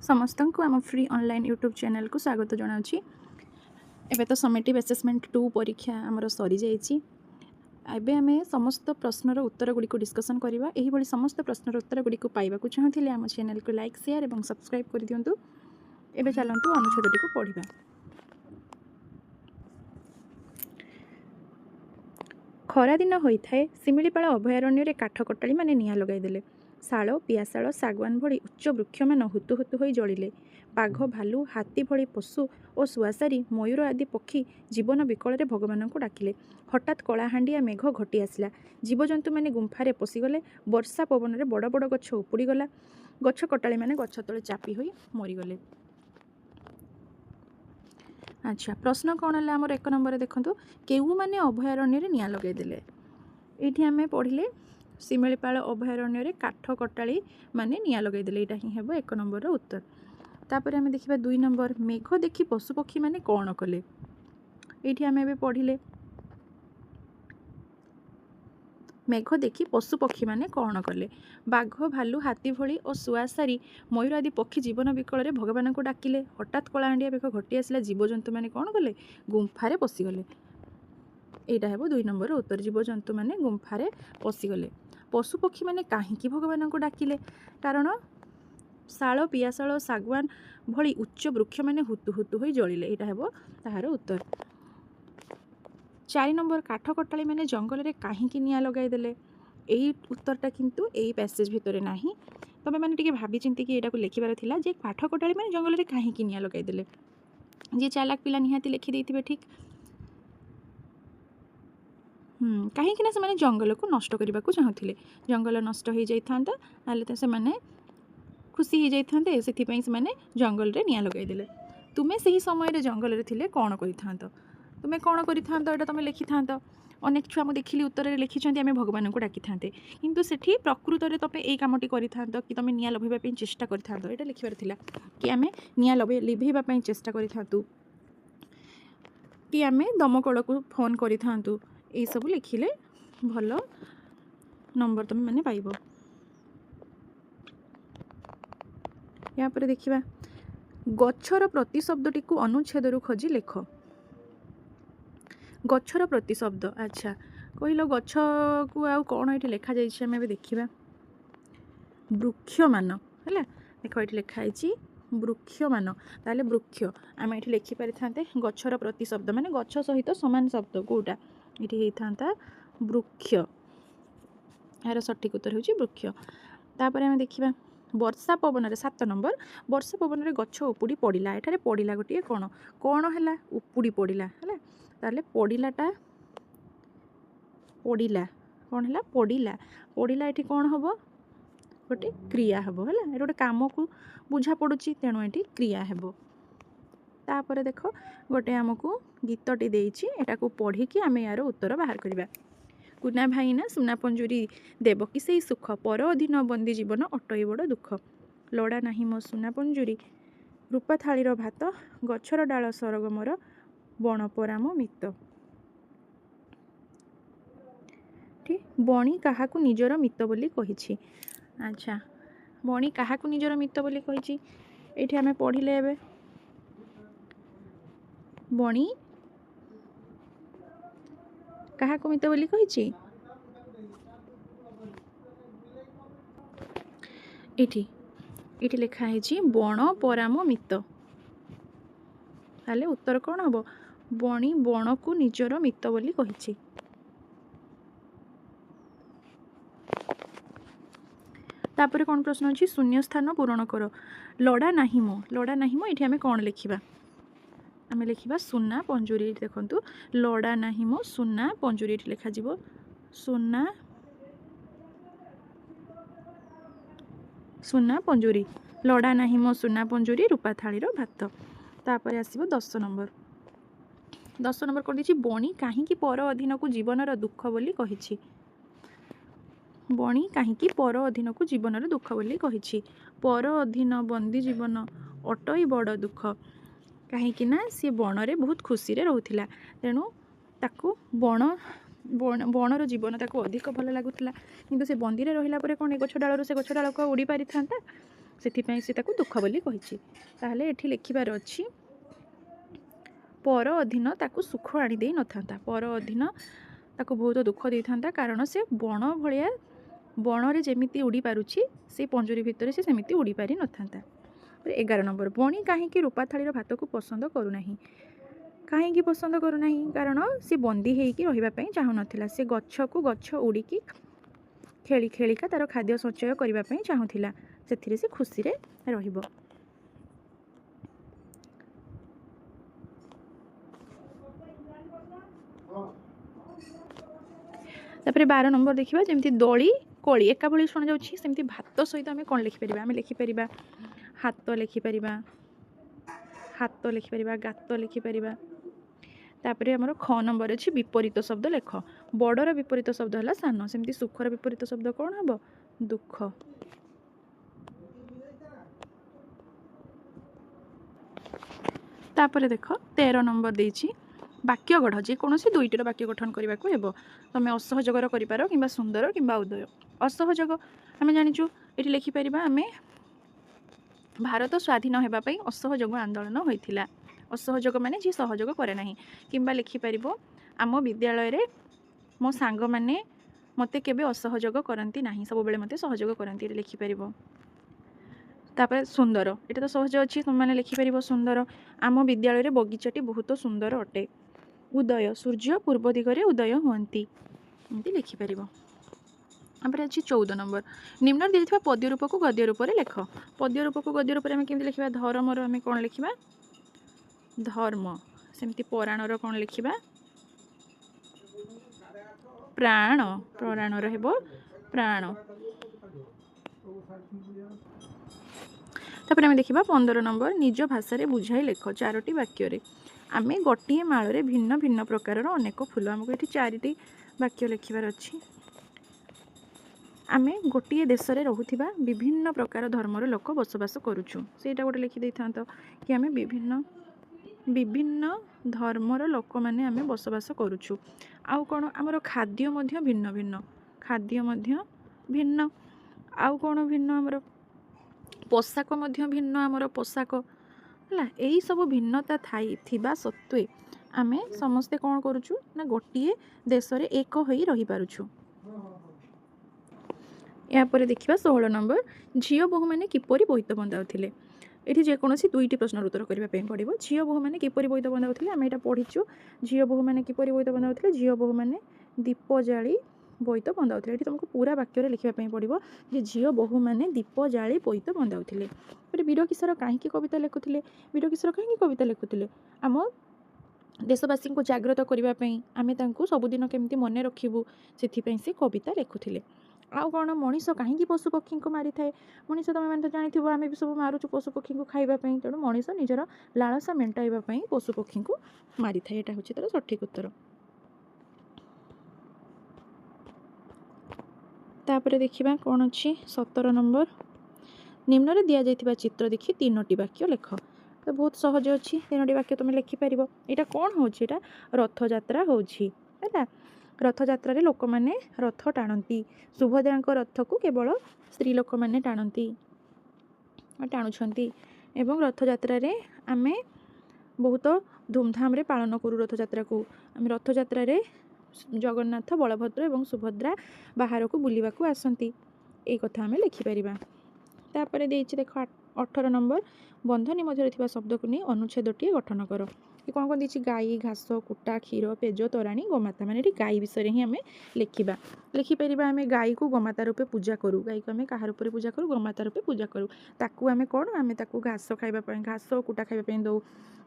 समस्त को आम फ्री ऑनलाइन यूट्यूब चैनल को स्वागत जनावि। एबे तो समेटिव असेसमेंट 2 परीक्षा आमर सरी जाइए। एबे आम समस्त प्रश्नर उत्तर गुड़ी को डिस्कसन करवा। यही भली समस्त प्रश्नर उत्तर गुड़ी को पाइबा चाहूँगी आम चैनल को लाइक शेयर और सब्सक्राइब कर दिंतु। एबे चलतु अनुच्छेदटी को पढ़ा। खरा दिन होता है शिमिलीपाल अभयारण्य काठ कटाड़ी माने निआं लगाईदेले। शाल पियाशाल सागवान भली उच्च वृक्ष मान हुतु हुतु हो जलिले। बाघ भालू हाथी भली पशु और शुआसारी मयूर आदि पक्षी जीवन विकल भगवान को डाकिले। हठात कलाहांडिया मेघ घटी आसला। जीवजंतु मैंने गुंफारे पशिगले। वर्षा पवन में बड़ बड़ गछ उपुड़ीगला। गछ कटाड़ी मैंने गछ तले चापी होई मरीगले। अच्छा, प्रश्न कौन है आमर 1 नंबर देखो केउ माने अभयारण्य निआं लगेदेले। ये आम पढ़ले शिमिलीपाल अभयारण्य काठ कटाड़ी माने निआं लगेदेले। यहाँ ही हे 1 नंबर उत्तर। तापर आम देखा 2 नंबर मेघ देखी पशुपक्षी माने कौन कले। ये आम ए पढ़ले मेघ देखी पशुपक्षी माने कौन कले। बाघ भालू हाथी भली और शुआसारी मयूर आदि पक्षी जीवन विकल भगवान को डाकिले। हठात कलाहांडिया मेघ घटी आसला। जीवजंतु माने कौन कले गुंफारे पशिगले। यहाँ हे 2 नंबर उत्तर। जीवजंतु माने गुंफारे पशिगले। पशुपक्षी माने काहींकी भगवान को डाकिले कारण शाल पियाशाल सागवान भली उच्च वृक्ष माने हुतु हुतु हो जलिले। यहाँ हे ताहार उत्तर। 4 नंबर काठ कटाड़ी माने जंगल में काहींकी निआं लगाईदेले। यही उत्तरटा किंतु यही पैसेज भितर नाही। तबे माने टिके भाबी चिंती कि एटा को लिखिबार थिला जे काठ कटाड़ी माने जंगल में काहींकी निआं लगाईदेले। जे चालाक पिला निहाती लिखि देइथिबे ठीक। कहीं से जंगल को नष्ट करने को चाहूले। जंगल नष्ट हो जाता ना से मैंने खुशी हो जाते से जंगल में निआं लगेदेले। तुम्हें से समय जंगल में थे कौन कर तुम्हें कौन कर तुम लिखि था। अनेक छुआ मुझे देखिली उत्तर लिखिं आम भगवान को डाकी था कि सेठी प्रकृत में तुम यही कमटी कर कि तुम निआं लभेवाई चेष्टा कर लिखार कि आम निआं लिभेवाई चेष्टा करूँ कि आम दमकल को फोन करूँ। यही सब लिखिले भल नंबर तुम मैंने पाइब। या पर देखिबा गच्छर प्रतिशब्दटी को अनुच्छेद खोजी लेख। गच्छर प्रतिशब्द अच्छा कहल गछ को आउ कौन ये लिखा जाइए आम देखा वृक्षमान है। देख ये लिखाई वृक्षमान ताले वृक्ष आम ये लिखिपारि था गच्छर प्रतिशब्द माने गछ सहित सामान शब्द कौटा ये होता वृक्ष। यार सठिक उत्तर होची वृक्ष। तापर आम देखिबा वर्षा पवन 7 नंबर वर्षा पवन में गछ उपुड़ी पड़ा। एठारे पड़ा गोटे कौन कौन है उपुड़ी पड़ा है ताले पड़ाटा पड़ा कौन है पड़ा पड़ा ये कौन हम गोटे क्रिया हम है ये गोटे कम को बुझा पड़ुची तेणु ये क्रिया हम। तापर देख गोटे आमको गीतटी देटा को पढ़ी कि आम यार उत्तर बाहर करवा। कुना भाईना सुना पंजुरी देव कि से सुख पर अधीन बंदी जीवन अटई बड़ दुख। लड़ा नाही मो सुना पंजुरी रूपा थालीर भात गछर डाल सरगमर बण पराम मित। ठीक बणी काहाकू निजर मित बोली कहिछि। अच्छा बणी काहाकू निजर मित बोली कहिछि एठी आमे पढ़िले एबे बणी काहाकू मित बोली कहिछि। इठी लिखा है बण पराम मित ताले उत्तर कौन हम बणी बण को निजर मित बोली कहिछि। तापर कौन प्रश्न अच्छी शून्य स्थान पूरण कर। लड़ा नाही मो ये आम कौन लिखा आम लिखा सुना पंजुरी। देखु लड़ा नाही मो सुना पंजुरी ये लिखा सुना सुना पंजुरी लड़ा नाही मो सुना पंजुरी रूपा थालीर भात। तापर आसब 10 नंबर 10 नंबर कर दी बणी कहीं पर अधीन को जीवनर दुख बोली कहिछि। बणी कहीं पर अधीन को जीवनर दुख बोली कहिछि। पर अधीन बंदी जीवन अटई बड़ दुख कहीं सी बणरे बहुत खुशी रोला तेणु ताकू बणर जीवन ताकू अधिक भल लगुला। किंतु से बंदी रे रहिला परे कौन गछ डालू से गछ डाल को उड़ी पारि था ସେଥିପାଇଁ ସେ ତାକୁ ଦୁଃଖ ବୋଲି କହିଛି। ତାହେଲେ ଏଠି ଲେଖିବାର ଅଛି ପର ଅଧୀନ ତାକୁ ସୁଖ ଆଣିଦେଇ ନଥାନ୍ତା। ପର ଅଧୀନ ତାକୁ ବହୁତ ଦୁଃଖ ଦେଇଥାନ୍ତା, କାରଣ ସେ ବଣ ଭଳିଆ ବଣରେ ଯେମିତି ଉଡ଼ି ପାରୁଛି ସେ ପଞ୍ଜୁରୀ ଭିତରେ ସେ ସେମିତି ଉଡ଼ି ପାରି ନଥାନ୍ତା। 11 ନମ୍ବର, ବଣି କାହିଁକି ରୂପା ଥାଳିର ଭାତକୁ ପସନ୍ଦ କରୁନାହିଁ? କାହିଁକି ପସନ୍ଦ କରୁନାହିଁ? କାରଣ ସେ ବନ୍ଦୀ ହେଇକି ରହିବା ପାଇଁ ଚାହୁଁନଥିଲା। ସେ ଗଛକୁ ଗଛ ଉଡ଼ିକି ଖେଳି ଖେଳିକା ତା'ର ଖାଦ୍ୟ ସଞ୍ଚୟ କରିବା ପାଇଁ ଚାହୁଁଥିଲା। ସେଥିରେ ସେ ଖୁସିରେ ରହିବ। ତାପରେ 12 ନମ୍ବର ଦେଖିବା, ଯେମିତି ଦଳି କୋଳି ଏକା ଭଳି ଶୁଣାଯାଉଛି, ସେମିତି ଭାତ ସହିତ ଆମେ କ'ଣ ଲେଖିପାରିବା? ଆମେ ଲେଖିପାରିବା ହାତ ଲେଖିପାରିବା, ହାତ ଲେଖିପାରିବା, ଗାତ ଲେଖିପାରିବା। ତାପରେ ଆମର ଖ ନମ୍ବର ଅଛି ବିପରୀତ ଶବ୍ଦ ଲେଖ। ବଡ଼ର ବିପରୀତ ଶବ୍ଦ ହେଲା ସାନ, ସେମିତି ସୁଖର ବିପରୀତ ଶବ୍ଦ କ'ଣ ହେବ? ଦୁଃଖ। ତାପରେ ଦେଖ 13 ନମ୍ବର ଦେଇଛି ବାକ୍ୟ ଗଢ଼। ଯେକୌଣସି ଦୁଇଟିର ବାକ୍ୟ ଗଠନ କରିବାକୁ ହେବ। ତୁମେ ଅସହଯୋଗର କରିପାର କିମ୍ବା ସୁନ୍ଦର କିମ୍ବା ଉଦୟ। ଅସହଯୋଗ ଆମେ ଜାଣିଛୁ, ଏଠି ଲେଖିପାରିବା ଆମେ ଭାରତ ସ୍ୱାଧୀନ ହେବା ପାଇଁ ଅସହଯୋଗ ଆନ୍ଦୋଳନ ହୋଇଥିଲା। ଅସହଯୋଗ ମାନେ ଯିଏ ସହଯୋଗ କରେ ନାହିଁ। କିମ୍ବା ଲେଖିପାରିବ ଆମ ବିଦ୍ୟାଳୟରେ ମୋ ସାଙ୍ଗମାନେ ମୋତେ କେବେ ଅସହଯୋଗ କରନ୍ତି ନାହିଁ, ସବୁବେଳେ ମୋତେ ସହଯୋଗ କରନ୍ତି। ଏଠି ଲେଖିପାରିବ। ତାପରେ ସୁନ୍ଦର, ଏଇଟା ତ ସହଜ ଅଛି, ତୁମମାନେ ଲେଖିପାରିବ ସୁନ୍ଦର। ଆମ ବିଦ୍ୟାଳୟରେ ବଗିଚାଟି ବହୁତ ସୁନ୍ଦର ଅଟେ। ଉଦୟ, ସୂର୍ଯ୍ୟ ପୂର୍ବ ଦିଗରେ ଉଦୟ ହୁଅନ୍ତି, ଏମିତି ଲେଖିପାରିବ। ତାପରେ ଅଛି 14 ନମ୍ବର, ନିମ୍ନରେ ଦେଇଥିବା ପଦ୍ୟ ରୂପକୁ ଗଦ୍ୟ ରୂପରେ ଲେଖ। ପଦ୍ୟ ରୂପକୁ ଗଦ୍ୟ ରୂପରେ ଆମେ କେମିତି ଲେଖିବା? ଧର୍ମର ଆମେ କ'ଣ ଲେଖିବା? ଧର୍ମ। ସେମିତି ପରାଣର କ'ଣ ଲେଖିବା? ପ୍ରାଣ। ପ୍ରାଣର ହେବ ପ୍ରାଣ। ତାପରେ ଆମେ ଦେଖିବା 15 ନମ୍ବର, ନିଜ ଭାଷାରେ ବୁଝାଇ ଲେଖ 4ଟି ବାକ୍ୟରେ। ଆମେ ଗୋଟିଏ ମାଳରେ ଭିନ୍ନ ଭିନ୍ନ ପ୍ରକାରର ଅନେକ ଫୁଲ। ଆମକୁ ଏଠି 4ଟି ବାକ୍ୟ ଲେଖିବାର ଅଛି। ଆମେ ଗୋଟିଏ ଦେଶରେ ରହୁଥିବା ବିଭିନ୍ନ ପ୍ରକାର ଧର୍ମର ଲୋକ ବସବାସ କରୁଛୁ। ସେଇଟା ଗୋଟେ ଲେଖିଦେଇଥାନ୍ତ କି ଆମେ ବିଭିନ୍ନ ଧର୍ମର ଲୋକମାନେ ଆମେ ବସବାସ କରୁଛୁ। ଆଉ କ'ଣ? ଆମର ଖାଦ୍ୟ ମଧ୍ୟ ଭିନ୍ନ ଭିନ୍ନ। ଖାଦ୍ୟ ମଧ୍ୟ ଭିନ୍ନ। ଆଉ କ'ଣ ଭିନ୍ନ? ଆମର ପୋଷାକ ମଧ୍ୟ ଭିନ୍ନ। ଆମର ପୋଷାକ ହେଲା। ଏହିସବୁ ଭିନ୍ନତା ଥିବା ସତ୍ତ୍ୱେ ଆମେ ସମସ୍ତେ କ'ଣ କରୁଛୁ ନା ଗୋଟିଏ ଦେଶରେ ଏକ ହୋଇ ରହିପାରୁଛୁ। ଏହାପରେ ଦେଖିବା 16 ନମ୍ବର, ଝିଅ ବୋହୂମାନେ କିପରି ବୋଇତ ବନ୍ଦାଉଥିଲେ। ଏଠି ଯେକୌଣସି 2ଟି ପ୍ରଶ୍ନର ଉତ୍ତର କରିବା ପାଇଁ ପଡ଼ିବ। ଝିଅ ବୋହୂମାନେ କିପରି ବୋଇତ ବନ୍ଦାଉଥିଲେ? ଆମେ ଏଇଟା ପଢ଼ିଛୁ। ଝିଅ ବୋହୂମାନେ କିପରି ବୋଇତ ବନ୍ଦାଉଥିଲେ? ଝିଅ ବୋହୂମାନେ ଦୀପ ଜାଳି ବୋଇତ ବନ୍ଦାଉଥିଲେ। ଏଠି ତୁମକୁ ପୁରା ବାକ୍ୟରେ ଲେଖିବା ପାଇଁ ପଡ଼ିବ ଯେ ଝିଅ ବୋହୂମାନେ ଦୀପ ଜାଳି ବୋଇତ ବନ୍ଦାଉଥିଲେ। ତାପରେ ବୀରକିଶୋର କାହିଁକି କବିତା ଲେଖୁଥିଲେ? ବୀରକିଶୋର କାହିଁକି କବିତା ଲେଖୁଥିଲେ? ଆମ ଦେଶବାସୀଙ୍କୁ ଜାଗ୍ରତ କରିବା ପାଇଁ, ଆମେ ତାଙ୍କୁ ସବୁଦିନ କେମିତି ମନେ ରଖିବୁ, ସେଥିପାଇଁ ସେ କବିତା ଲେଖୁଥିଲେ। ଆଉ କ'ଣ? ମଣିଷ କାହିଁକି ପଶୁପକ୍ଷୀଙ୍କୁ ମାରିଥାଏ? ମଣିଷ ତୁମେମାନେ ତ ଜାଣିଥିବ, ଆମେ ବି ସବୁ ମାରୁଛୁ ପଶୁପକ୍ଷୀଙ୍କୁ ଖାଇବା ପାଇଁ। ତେଣୁ ମଣିଷ ନିଜର ଲାଳସା ମେଣ୍ଟାଇବା ପାଇଁ ପଶୁପକ୍ଷୀଙ୍କୁ ମାରିଥାଏ। ଏଇଟା ହେଉଛି ତା'ର ସଠିକ୍ ଉତ୍ତର। ତାପରେ ଦେଖିବା କ'ଣ ଅଛି 17 ନମ୍ବର, ନିମ୍ନରେ ଦିଆଯାଇଥିବା ଚିତ୍ର ଦେଖି 3ଟି ବାକ୍ୟ ଲେଖ। ତ ବହୁତ ସହଜ ଅଛି, 3ଟି ବାକ୍ୟ ତୁମେ ଲେଖିପାରିବ। ଏଇଟା କ'ଣ ହେଉଛି? ଏଇଟା ରଥଯାତ୍ରା ହେଉଛି ହେଲା। ରଥଯାତ୍ରାରେ ଲୋକମାନେ ରଥ ଟାଣନ୍ତି। ସୁଭଦ୍ରାଙ୍କ ରଥକୁ କେବଳ ସ୍ତ୍ରୀ ଲୋକମାନେ ଟାଣୁଛନ୍ତି। ଏବଂ ରଥଯାତ୍ରାରେ ଆମେ ବହୁତ ଧୁମଧାମରେ ପାଳନ କରୁ ରଥଯାତ୍ରାକୁ। ଆମେ ରଥଯାତ୍ରାରେ ଜଗନ୍ନାଥ, ବଳଭଦ୍ର ଏବଂ ସୁଭଦ୍ରା ବାହାରକୁ ବୁଲିବାକୁ ଆସନ୍ତି। ଏଇ କଥା ଆମେ ଲେଖିପାରିବା। ତାପରେ ଦେଇଛି ଦେଖ 18 ନମ୍ବର, ବନ୍ଧନୀ ମଧ୍ୟରେ ଥିବା ଶବ୍ଦକୁ ନେଇ ଅନୁଚ୍ଛେଦଟିଏ ଗଠନ କର। କ'ଣ କ'ଣ ଦେଇଛି? ଗାଈ, ଘାସ, କୁଟା, କ୍ଷୀର, ପେଜ, ତୋରାଣୀ, ଗୋମାତା। ମାନେ ଏଠି ଗାଈ ବିଷୟରେ ହିଁ ଆମେ ଲେଖିପାରିବା। ଆମେ ଗାଈକୁ ଗୋମାତା ରୂପେ ପୂଜା କରୁ। ଗାଈକୁ ଆମେ କାହା ରୂପରେ ପୂଜା କରୁ? ଗୋମାତା ରୂପେ ପୂଜା କରୁ। ତାକୁ ଆମେ କ'ଣ? ଆମେ ତାକୁ ଘାସ ଖାଇବା ପାଇଁ, ଘାସ ଓ କୁଟା ଖାଇବା ପାଇଁ ଦେଉ।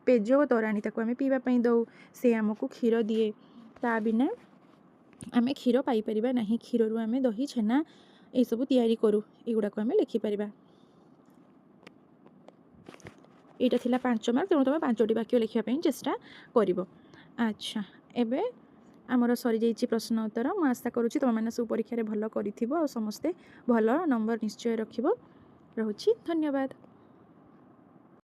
ପେଜ ଓ ତୋରାଣୀ ତାକୁ ଆମେ ପିଇବା ପାଇଁ ଦେଉ। ସେ ଆମକୁ କ୍ଷୀର ଦିଏ। ତା ବିନା ଆମେ କ୍ଷୀର ପାଇପାରିବା ନାହିଁ। କ୍ଷୀରରୁ ଆମେ ଦହି, ଛେନା ଏଇସବୁ ତିଆରି କରୁ। ଏଗୁଡ଼ାକୁ ଆମେ ଲେଖିପାରିବା। ଏଇଟା ଥିଲା 5 ମାର୍କ, ତେଣୁ ତୁମେ 5ଟି ବାକ୍ୟ ଲେଖିବା ପାଇଁ ଚେଷ୍ଟା କରିବ। ଆଚ୍ଛା, ଏବେ ଆମର ସରିଯାଇଛି ପ୍ରଶ୍ନ ଉତ୍ତର। ମୁଁ ଆଶା କରୁଛି ତୁମେମାନେ ସବୁ ପରୀକ୍ଷାରେ ଭଲ କରିଥିବ ଆଉ ସମସ୍ତେ ଭଲ ନମ୍ବର ନିଶ୍ଚୟ ରଖିବ। ରହୁଛି, ଧନ୍ୟବାଦ।